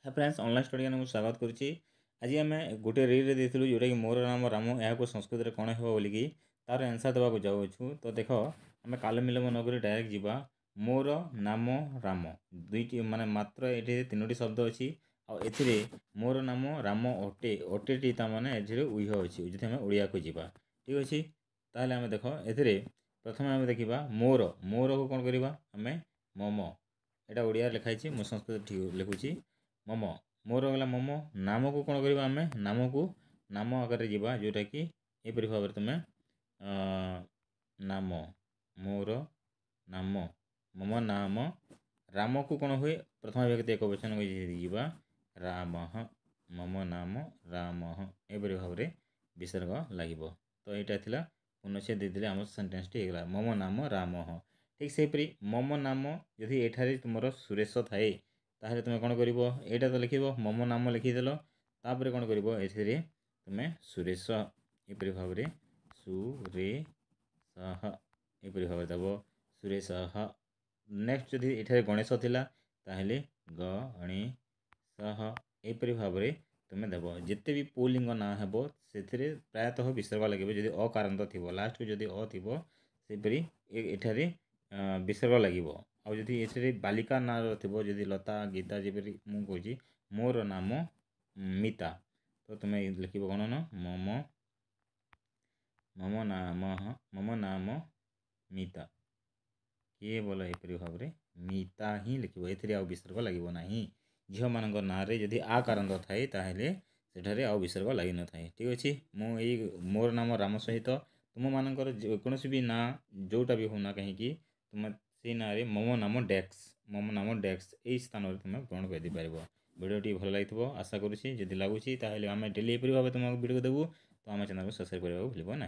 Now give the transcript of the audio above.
Hi friends online study को स्वागत करुच्ची। आज आम गोटे रील देलु जोटा कि मोर नाम राम यहाँ संस्कृत कौन हो बोलिकी तार आंसर देवाक जाऊँ। तो देख आम काल मिलम नगरी डायरेक्ट जावा। मोर नाम राम दुईटी माने मात्र ये तीनोटी शब्द अच्छी आउ मोर नाम राम अटे अटेटी ताने उह अच्छी जो आम ओडिया को जावा। ठीक अच्छे ताहले आम देख ए प्रथम आम देखा मोर मोर को कौन करवा आम मम यहाँ ओडिया लिखाई मो संस्कृत ठीक लिखुची मम मोर गला मम नाम को कौन करवा आम नाम को नाम आकार जावा जोटा कि यहपरी भाव में तुम्हें नाम मोर नाम मम नाम राम को कौन हुए प्रथम व्यक्ति एक वचन जावा राम मम नाम राम यहपरी भाव में विसर्ग लगे। तो यहाँ थी पुनश्च देदेले आम सेन्टेन्स टी होगा मम नाम राम। ठीक सेपरी मम नाम जदि एठारे तुम सुरेश थाए ताहले तुम कौन कर यहाँ तो लिख मम नाम लिखिदेल तापर कौन कर तुम्हें सुरेश एपरी भाव में सुरेश एपरी भाव दब सुरेश। नेक्स्ट जदि ये गणेश थिला ताहले गणेश एपरी भाव में तुम्हें देव जिते भी पुलिंग ना हेब से प्रायतः विसर्ग लगे जदि अकारांत थी लास्ट को जदि अ थी सेपरी एठारे विसर्ग लगे। आदि ये बालिका ना थी लता गीता जपरी मुझे मोर नाम मिता तो तुम्हें लिख कौन न मम मम नाम मिता किए बोल यहपरी भाव में मिता ही लिख ए विसर्ग लगे ना। झील मान ना जदि आकारांत थाए ताहले सेठारे आउ विसर्ग लगी न थाए। ठीक अच्छे मुझे मोर नाम राम सहित तुम मानकर जेकोसी भी ना जोटा भी होना कहीं तुम से ना मम नाम डेक्स यही स्थान में तुम ग्रहण कर भिडियोटी भल लगी आशा करुँची जदि लगुच आम डेली एपरी भाव तुमको भिडियो देवु तो आम चैनल को सब्सक्राइब करने भूल ना।